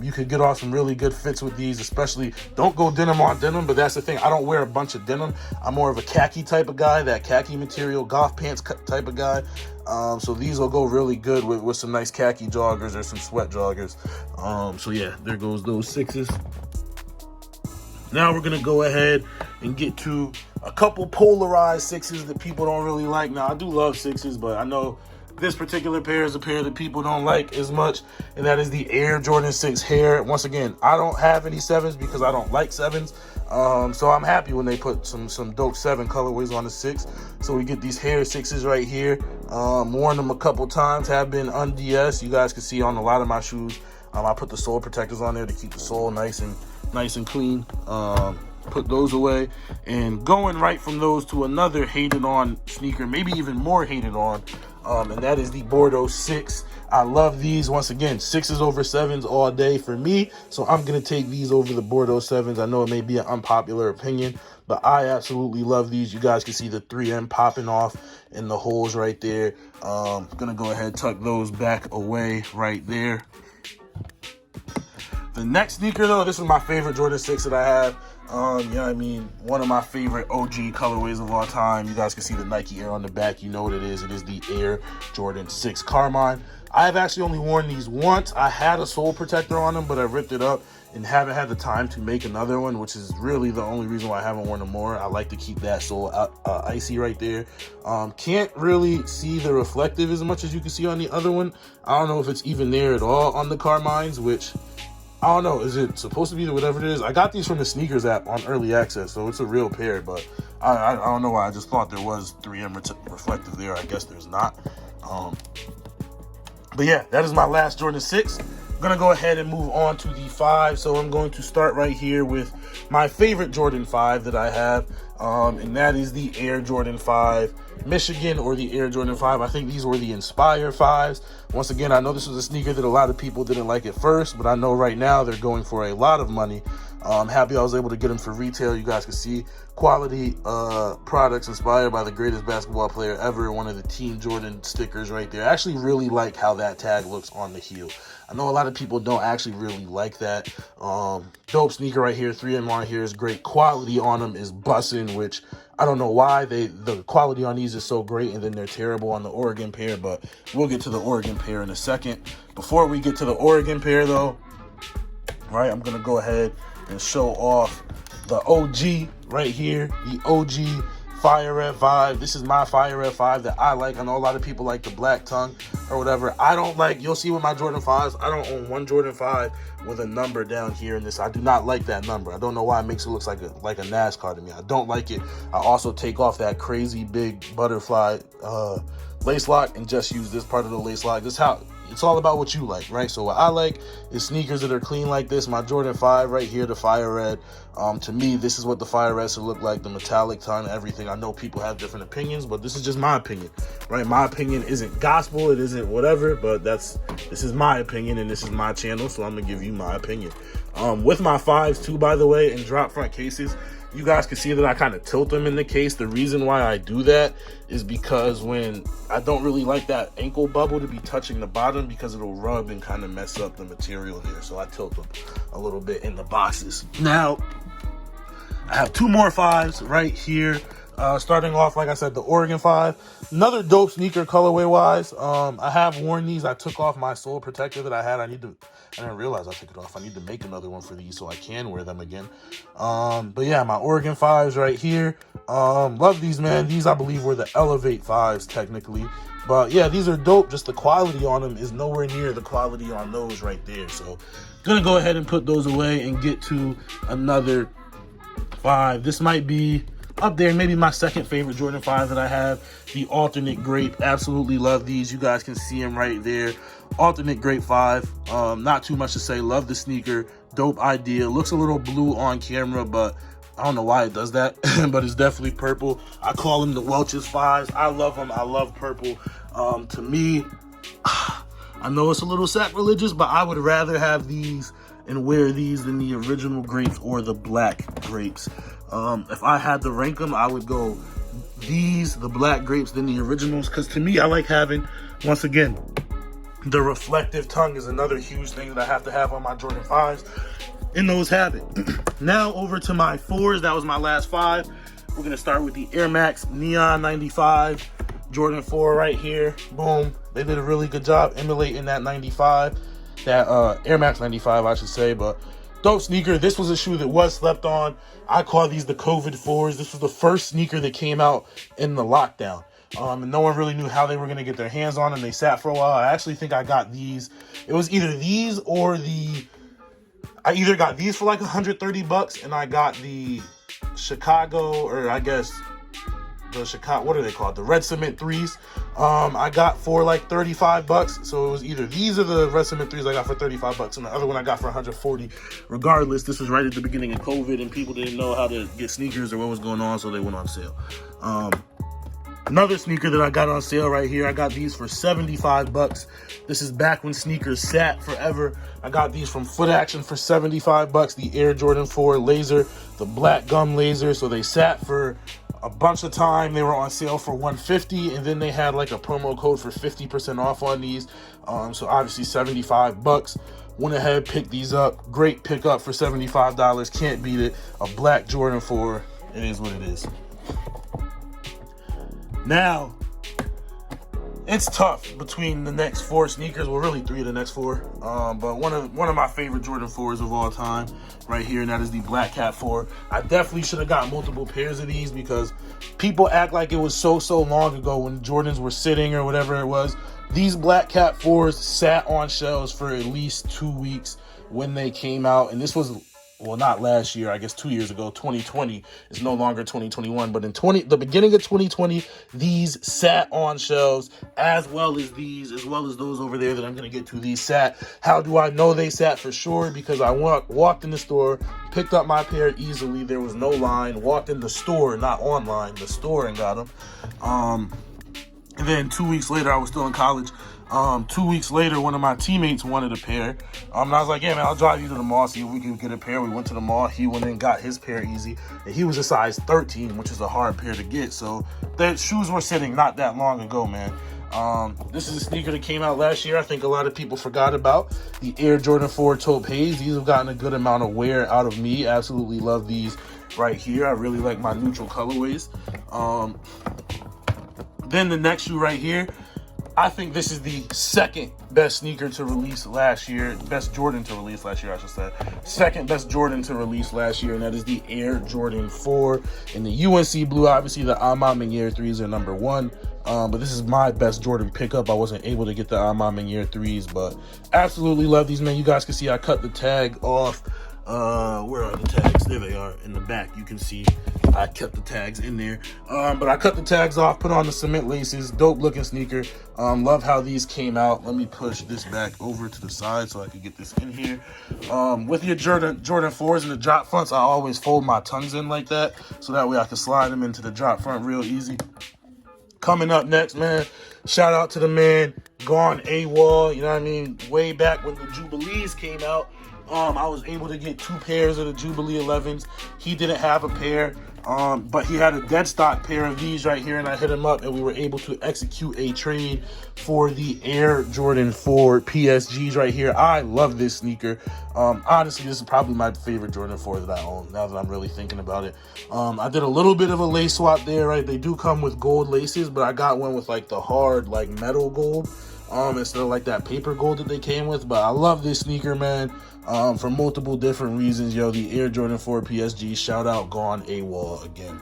You could get off some really good fits with these, especially don't go denim on denim, but that's the thing. I don't wear a bunch of denim. I'm more of a khaki type of guy, that khaki material, golf pants type of guy. So these will go really good with some nice khaki joggers or some sweat joggers. So yeah, there goes those 6s. Now we're going to go ahead and get to a couple polarized 6s that people don't really like. Now, I do love 6s, but I know this particular pair is a pair that people don't like as much, and that is the Air Jordan 6 Hair. Once again, I don't have any 7s because I don't like 7s. So I'm happy when they put some dope 7 colorways on the 6. So we get these Hair 6s right here. Worn them a couple times, have been un-DS. You guys can see on a lot of my shoes, I put the sole protectors on there to keep the sole nice and clean. Put those away, and going right from those to another hated on sneaker, maybe even more hated on, and that is the Bordeaux 6. I love these. Once again, 6s over 7s all day for me, so I'm gonna take these over the Bordeaux 7s. I know it may be an unpopular opinion, but I absolutely love these. You guys can see the 3M popping off in the holes right there. Gonna go ahead and tuck those back away right there. The next sneaker, though, this is my favorite Jordan 6 that I have. Yeah, I mean, one of my favorite OG colorways of all time. You guys can see the Nike Air on the back. You know what it is. It is the Air Jordan 6 Carmine. I've actually only worn these once. I had a sole protector on them, but I ripped it up and haven't had the time to make another one, which is really the only reason why I haven't worn them more. I like to keep that sole icy right there. Can't really see the reflective as much as you can see on the other one. I don't know if it's even there at all on the Carmines, which I don't know. Is it supposed to be whatever it is? I got these from the Sneakers app on early access, so it's a real pair, but I don't know why. I just thought there was 3M reflective there. I guess there's not. But yeah, that is my last Jordan 6. I'm going to go ahead and move on to the 5. So I'm going to start right here with my favorite Jordan 5 that I have, and that is the Air Jordan 5 Michigan, or the Air Jordan 5. I think these were the Inspire 5s. Once again, I know this was a sneaker that a lot of people didn't like at first, but I know right now they're going for a lot of money. I'm happy I was able to get them for retail. You guys can see quality products inspired by the greatest basketball player ever. One of the Team Jordan stickers right there. I actually really like how that tag looks on the heel. I know a lot of people don't actually really like that. Dope sneaker right here. 3M on here is great. Quality on them is bussin', which I don't know why the quality on these is so great and then they're terrible on the Oregon pair, but we'll get to the Oregon pair in a second. Before we get to the Oregon pair though, right, I'm gonna go ahead and show off the OG right here, the OG Fire Red 5. This is my Fire Red 5 that I like. I know a lot of people like the black tongue or whatever. I don't like, you'll see with my Jordan 5s, I don't own one Jordan 5 with a number down here in this. I do not like that number. I don't know why it makes it look like a NASCAR to me. I don't like it. I also take off that crazy big butterfly lace lock and just use this part of the lace lock. This is how, it's all about what you like, right? So what I like is sneakers that are clean like this. My Jordan 5 right here, the Fire Red. To me, this is what the Fire Red should look like, the metallic ton, everything. I know people have different opinions, but this is just my opinion, right? My opinion isn't gospel, it isn't whatever, but this is my opinion, and this is my channel, so I'm gonna give you my opinion. With my 5s too, by the way, and drop front cases, you guys can see that I kind of tilt them in the case. The reason why I do that is because when I don't really like that ankle bubble to be touching the bottom, because it'll rub and kind of mess up the material there. So I tilt them a little bit in the boxes. Now, I have 2 more 5s right here. Starting off, like I said, the Oregon 5. Another dope sneaker colorway wise. I have worn these. I took off my sole protector that I had. I didn't realize I took it off. I need to make another one for these so I can wear them again. But yeah, my Oregon 5s right here. Love these, man. These, I believe, were the Elevate 5s technically. But yeah, these are dope. Just the quality on them is nowhere near the quality on those right there. So gonna go ahead and put those away and get to another 5. This might be up there, maybe my second favorite Jordan 5 that I have, the Alternate Grape. Absolutely love these. You guys can see them right there. Alternate Grape 5. Not too much to say. Love the sneaker. Dope idea. Looks a little blue on camera, but I don't know why it does that, but it's definitely purple. I call them the Welch's 5s. I love them. I love purple. To me, I know it's a little sacrilegious, but I would rather have these and wear these than the original grapes or the black grapes. If I had to rank them, I would go these, the black grapes, than the originals, because to me, I like having, once again, the reflective tongue is another huge thing that I have to have on my Jordan 5s, and those have it. Now over to my 4s. That was my last 5. We're gonna start with the Air Max Neon 95 Jordan 4 right here. Boom. They did a really good job emulating that 95, that Air Max 95, I should say, but dope sneaker. This was a shoe that was slept on. I call these the COVID 4s. This was the first sneaker that came out in the lockdown. And no one really knew how they were going to get their hands on them. They sat for a while. I actually think I got these. It was either these or I either got these for like $130 and I got the Chicago, or I guess the Chicago, what are they called? The Red Cement 3s. I got for like $35. So it was either these or the Red Cement 3s I got for $35, and the other one I got for $140. Regardless, this was right at the beginning of COVID, and people didn't know how to get sneakers or what was going on, so they went on sale. Another sneaker that I got on sale right here, I got these for $75. This is back when sneakers sat forever. I got these from Foot Action for $75. The Air Jordan 4 Laser, the black gum laser. So they sat for a bunch of time. They were on sale for $150, and then they had like a promo code for 50% off on these. So obviously $75. Went ahead, picked these up. Great pickup for $75. Can't beat it. A black Jordan 4. It is what it is. Now, it's tough between the next 4 sneakers. Well, really 3 of the next 4. But one of my favorite Jordan 4s of all time right here, and that is the Black Cat 4. I definitely should have got multiple pairs of these because people act like it was so long ago when Jordans were sitting or whatever it was. These Black Cat 4s sat on shelves for at least 2 weeks when they came out, and this was, well, not last year, I guess 2 years ago. 2020 is no longer 2021, but in the beginning of 2020, these sat on shelves, as well as these, as well as those over there that I'm going to get to. These sat. How do I know they sat for sure? Because I walked in the store, picked up my pair easily. There was no line. Walked in the store, not online, the store, and got them. And then 2 weeks later, I was still in college. 2 weeks later, one of my teammates wanted a pair. And I was like, yeah, man, I'll drive you to the mall, see if we can get a pair. We went to the mall. He went in and got his pair easy. And he was a size 13, which is a hard pair to get. So the shoes were sitting not that long ago, man. This is a sneaker that came out last year. I think a lot of people forgot about the Air Jordan 4 Taupe Haze. These have gotten a good amount of wear out of me. Absolutely love these right here. I really like my neutral colorways. Then the next shoe right here, I think this is the second best sneaker to release last year. Best Jordan to release last year, I should say. Second best Jordan to release last year, and that is the Air Jordan 4 in the UNC blue. Obviously, the Amam and Year 3s are number one. But this is my best Jordan pickup. I wasn't able to get the Amam and Year 3s, but absolutely love these, man. You guys can see I cut the tag off. Where are the tags? There they are in the back. You can see I kept the tags in there. But I cut the tags off, put on the cement laces. Dope looking sneaker. Love how these came out. Let me push this back over to the side so I can get this in here. With your Jordan 4s and the drop fronts, I always fold my tongues in like that, so that way I can slide them into the drop front real easy. Coming up next, man, shout out to the man Gone AWOL. You know what I mean? Way back when the Jubilees came out, I was able to get 2 pairs of the Jubilee 11s. He didn't have a pair, but he had a dead stock pair of these right here, and I hit him up, and we were able to execute a trade for the Air Jordan 4 PSGs right here. I love this sneaker. Honestly, this is probably my favorite Jordan 4 that I own, now that I'm really thinking about it. I did a little bit of a lace swap there, right? They do come with gold laces, but I got one with like the hard, like metal gold, instead of like that paper gold that they came with. But I love this sneaker, man. For multiple different reasons. Yo, the Air Jordan 4 PSG, shout out Gone AWOL again.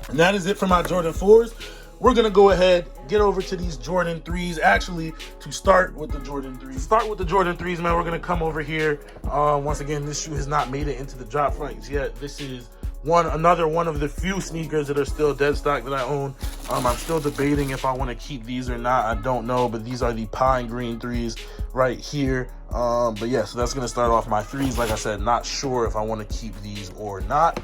And that is it for my Jordan 4s. We're going to go ahead, get over to these Jordan 3s. Actually, to start with the Jordan 3s, man, we're going to come over here. Once again, this shoe has not made it into the drop fronts yet. This is another one of the few sneakers that are still dead stock that I own. I'm still debating if I want to keep these or not. I don't know, but these are the pine green 3s right here. But yeah, so that's going to start off my 3s. Like I said, not sure if I want to keep these or not.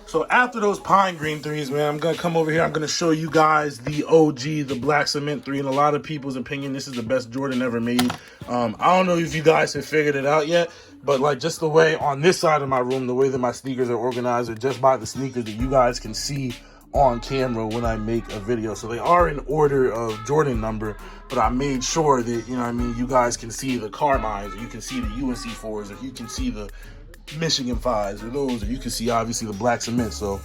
So after those pine green 3s, man, I'm going to come over here. I'm going to show you guys the OG, the black cement 3. In a lot of people's opinion, this is the best Jordan ever made. I don't know if you guys have figured it out yet, but like just the way on this side of my room, the way that my sneakers are organized are just by the sneakers that you guys can see on camera when I make a video. So they are in order of Jordan number, but I made sure that, you know what I mean, you guys can see the Carmines, or you can see the UNC 4s, or you can see the Michigan 5s, or those, or you can see obviously the black cement. So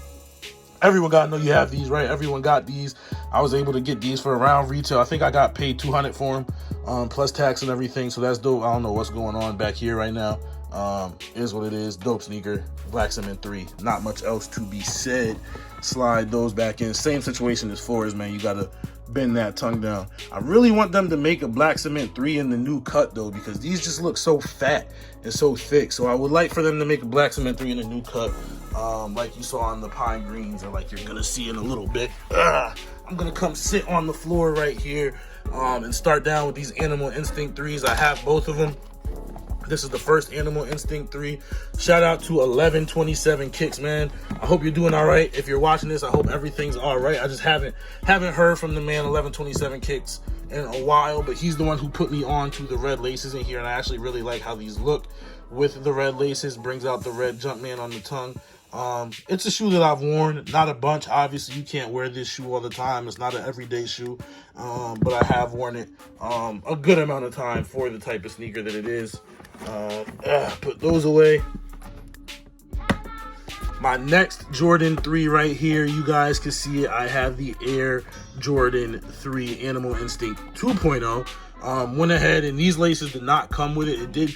everyone got to know you have these, right? Everyone got these. I was able to get these for around retail. I think I got paid $200 for them, plus tax and everything. So that's dope. I don't know what's going on back here right now. Is what it is. Dope sneaker, black cement 3. Not much else to be said. Slide those back in. Same situation as 4s, man. You got to bend that tongue down. I really want them to make a black cement 3 in the new cut though, because these just look so fat and so thick. So I would like for them to make a black cement 3 in the new cut, like you saw on the pine greens, or like you're gonna see in a little bit. I'm gonna come sit on the floor right here and start down with these Animal Instinct 3s. I have both of them. This is the first Animal Instinct 3. Shout out to 1127 Kicks, man. I hope you're doing all right. If you're watching this, I hope everything's all right. I just haven't heard from the man 1127 Kicks in a while, but he's the one who put me on to the red laces in here, and I actually really like how these look with the red laces. Brings out the red Jumpman on the tongue. It's a shoe that I've worn, not a bunch. Obviously, you can't wear this shoe all the time. It's not an everyday shoe, but I have worn it a good amount of time for the type of sneaker that it is. Put those away. My next Jordan 3 right here, you guys can see it. I have the Air Jordan 3 Animal Instinct 2.0. Went ahead, and these laces did not come with it. It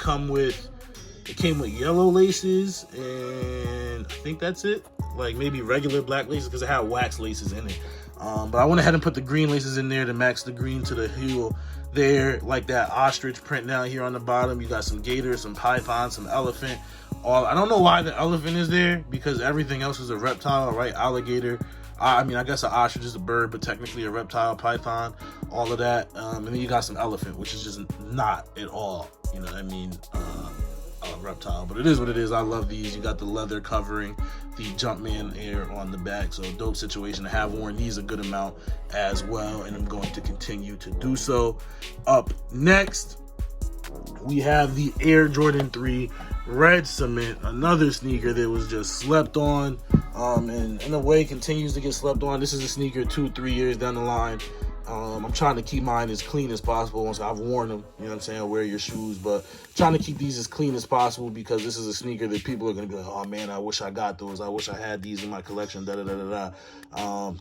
came with yellow laces, and I think that's it. Like maybe regular black laces, because it had wax laces in it. But I went ahead and put the green laces in there to match the green to the heel there, like that ostrich print down here on the bottom. You got some gator, some python, some elephant. I don't know why the elephant is there, because everything else is a reptile, right? Alligator. I mean, I guess an ostrich is a bird, but technically a reptile, python, all of that. And then you got some elephant, which is just not at all, you know what I mean, reptile. But it is what it is. I love these. You got the leather covering the Jumpman Air on the back. So dope situation. I have worn these a good amount as well, and I'm going to continue to do so. Up next, we have the Air Jordan 3 Red Cement, another sneaker that was just slept on, and in a way continues to get slept on. This is a sneaker 2-3 years down the line I'm trying to keep mine as clean as possible once I've worn them. You know what I'm saying? Wear your shoes, but trying to keep these as clean as possible because this is a sneaker that people are going to be like, oh man, I wish I got those. I wish I had these in my collection.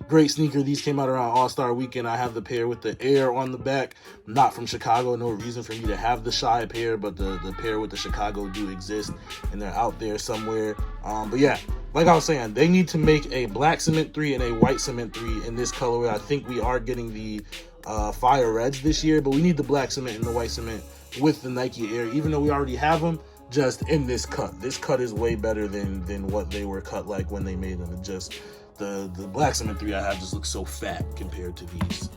Great sneaker. These came out around All-Star Weekend. I have the pair with the Air on the back. Not from Chicago. No reason for me to have the Shy pair, but the pair with the Chicago do exist, and they're out there somewhere. But yeah, like I was saying, they need to make a black cement 3 and a white cement 3 in this colorway. I think we are getting the fire reds this year, but we need the black cement and the white cement with the Nike Air, even though we already have them, just in this cut. This cut is way better than what they were cut like when they made them. And just the black cement 3 I have just looks so fat compared to these.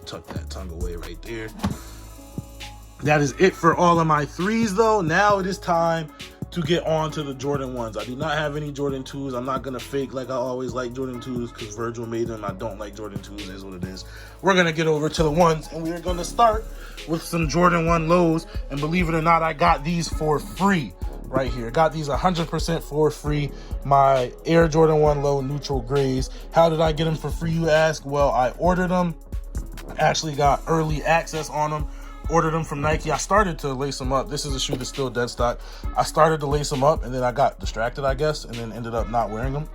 Tuck that tongue away right there. That is it for all of my 3s though. Now it is time to get on to the Jordan 1s. I do not have any Jordan 2s. I'm not going to fake like I always like Jordan 2s because Virgil made them. I don't like Jordan 2s, is what it is. We're going to get over to the 1s, and we're going to start with some Jordan 1 lows. And believe it or not, I got these for free right here. Got these 100% for free. My Air Jordan 1 low neutral grays. How did I get them for free, you ask? Well, I ordered them. Actually got early access on them. Ordered them from Nike. I started to lace them up. This is a shoe that's still dead stock. I started to lace them up and then I got distracted, I guess, and then ended up not wearing them.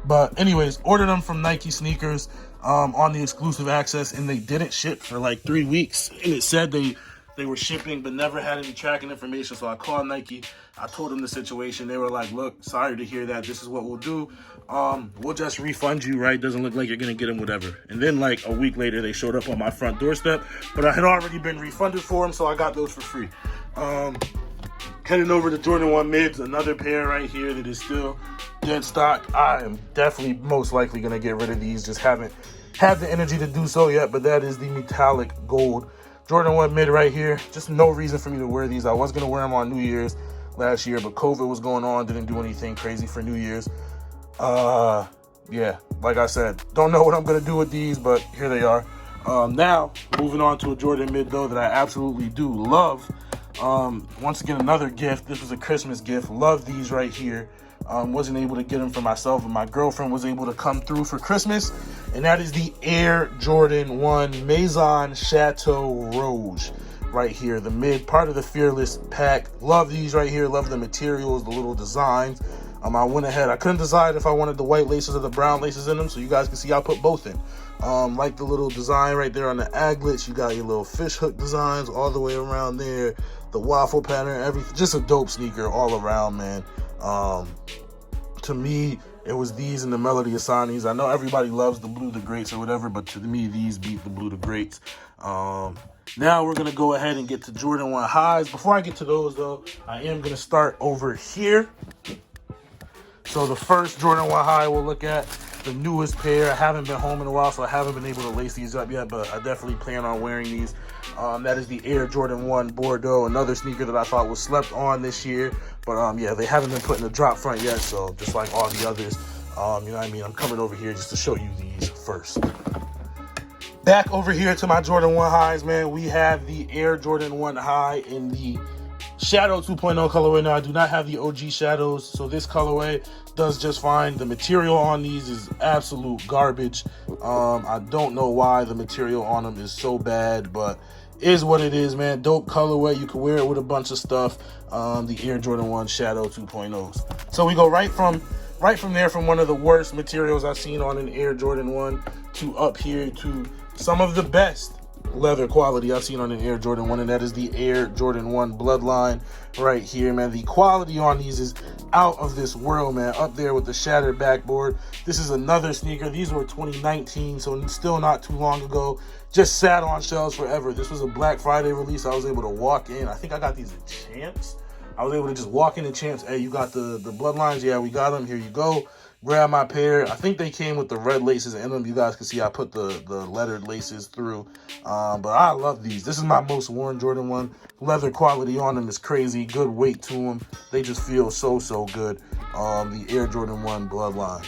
But anyways, ordered them from Nike Sneakers on the exclusive access, and they didn't ship for like 3 weeks. And it said they were shipping but never had any tracking information. So I called Nike. I told them the situation. They were like, look, sorry to hear that. This is what we'll do. We'll just refund you, right? Doesn't look like you're gonna get them, whatever. And then like a week later, they showed up on my front doorstep, but I had already been refunded for them, so I got those for free. Heading over to Jordan 1 mids, another pair right here that is still dead stock. I am definitely most likely gonna get rid of these. Just haven't had the energy to do so yet, but that is the metallic gold Jordan 1 mid right here. Just no reason for me to wear these. I was gonna wear them on New Year's last year, but COVID was going on, didn't do anything crazy for New Year's. Yeah, like I said, don't know what I'm gonna do with these, but here they are. Now moving on to a Jordan mid though that I absolutely do love. Once again, another gift. This was a Christmas gift. Love these right here. Wasn't able to get them for myself, but my girlfriend was able to come through for Christmas, and that is the Air Jordan 1 Maison Chateau Rouge right here, the mid, part of the Fearless pack. Love these right here. Love the materials, the little designs. I went ahead. I couldn't decide if I wanted the white laces or the brown laces in them, so you guys can see I put both in. Like the little design right there on the aglets. You got your little fish hook designs all the way around there. The waffle pattern, everything. Just a dope sneaker all around, man. To me, it was these and the Melody Asanis. I know everybody loves the Blue the Greats or whatever, but to me, these beat the Blue the Greats. Now we're going to go ahead and get to Jordan 1 highs. Before I get to those, though, I am going to start over here. So the first Jordan 1 high we'll look at, the newest pair. I haven't been home in a while, so I haven't been able to lace these up yet, but I definitely plan on wearing these. That is the Air Jordan 1 Bordeaux, another sneaker that I thought was slept on this year. But yeah, they haven't been put in the drop front yet, so just like all the others, you know what I mean? I'm coming over here just to show you these first. Back over here to my Jordan 1 highs, man. We have the Air Jordan 1 high in the Shadow 2.0 colorway. Now, I do not have the OG Shadows, so this colorway does just fine. The material on these is absolute garbage. I don't know why the material on them is so bad, but is what it is, man. Dope colorway. You can wear it with a bunch of stuff. The Air Jordan 1 Shadow 2.0s. So we go right from there, from one of the worst materials I've seen on an Air Jordan 1 to up here to some of the best leather quality I've seen on an Air Jordan 1, and that is the Air Jordan 1 Bloodline right here, man. The quality on these is out of this world, man. Up there with the shattered backboard. This is another sneaker. These were 2019, so still not too long ago. Just sat on shelves forever. This was a Black Friday release. I was able to walk in. I think I got these at Champs. I was able to just walk in at Champs. Hey, you got the Bloodlines? Yeah, we got them. Here you go. Grab my pair. I think they came with the red laces in them. You guys can see I put the lettered laces through. But I love these. This is my most worn Jordan 1. Leather quality on them is crazy. Good weight to them. They just feel so good. The Air Jordan 1 Bloodline.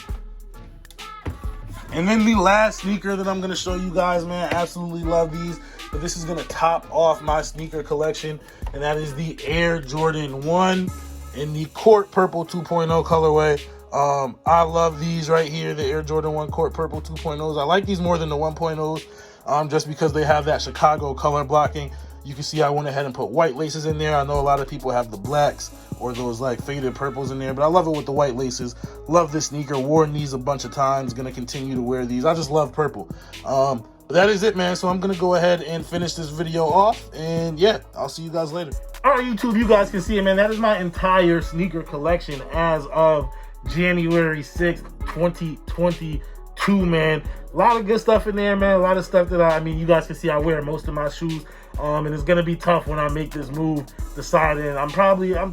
And then the last sneaker that I'm going to show you guys, man. Absolutely love these. But this is going to top off my sneaker collection. And that is the Air Jordan 1 in the Court Purple 2.0 colorway. I love these right here, the Air Jordan 1 Court Purple 2.0s. I like these more than the 1.0s, just because they have that Chicago color blocking. You can see I went ahead and put white laces in there. I know a lot of people have the blacks or those like faded purples in there, but I love it with the white laces. Love this sneaker. Worn these a bunch of times. Gonna continue to wear these. I just love purple. But that is it, man. So I'm gonna go ahead and finish this video off, and yeah, I'll see you guys later. All right, YouTube, you guys can see it, man. That is my entire sneaker collection as of January 6th, 2022, man. A lot of good stuff in there, man. A lot of stuff that I mean, you guys can see I wear most of my shoes. And it's gonna be tough when I make this move, deciding I'm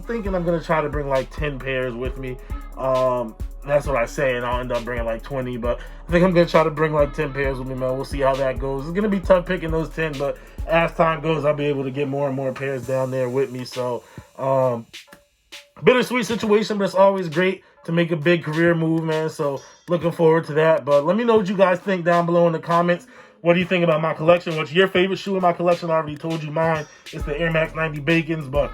thinking I'm gonna try to bring like 10 pairs with me. That's what I say, and I'll end up bringing like 20, but I think I'm gonna try to bring like 10 pairs with me, man. We'll see how that goes. It's gonna be tough picking those 10, but as time goes, I'll be able to get more and more pairs down there with me. So bittersweet situation, but it's always great to make a big career move, man. So looking forward to that. But let me know what you guys think down below in the comments. What do you think about my collection? What's your favorite shoe in my collection? I already told you mine. It's the Air Max 90 Bacons, but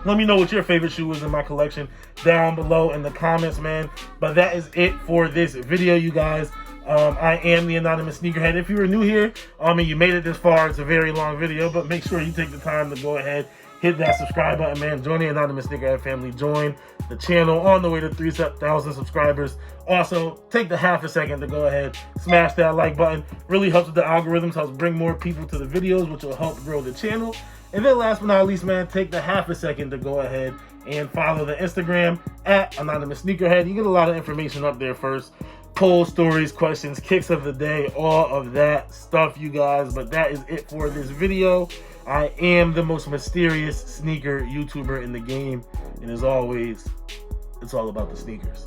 let me know what your favorite shoe is in my collection down below in the comments, man. But that is it for this video, you guys. I am the Anonymous Sneakerhead. If you were new here, and you made it this far, it's a very long video, but make sure you take the time to go ahead, hit that subscribe button, man. Join the Anonymous Sneakerhead family. Join the channel on the way to 3,000 subscribers. Also, take the half a second to go ahead, smash that like button. Really helps with the algorithms, helps bring more people to the videos, which will help grow the channel. And then last but not least, man, take the half a second to go ahead and follow the Instagram at Anonymous Sneakerhead. You get a lot of information up there first. Polls, stories, questions, kicks of the day, all of that stuff, you guys. But that is it for this video. I am the most mysterious sneaker YouTuber in the game. And as always, it's all about the sneakers.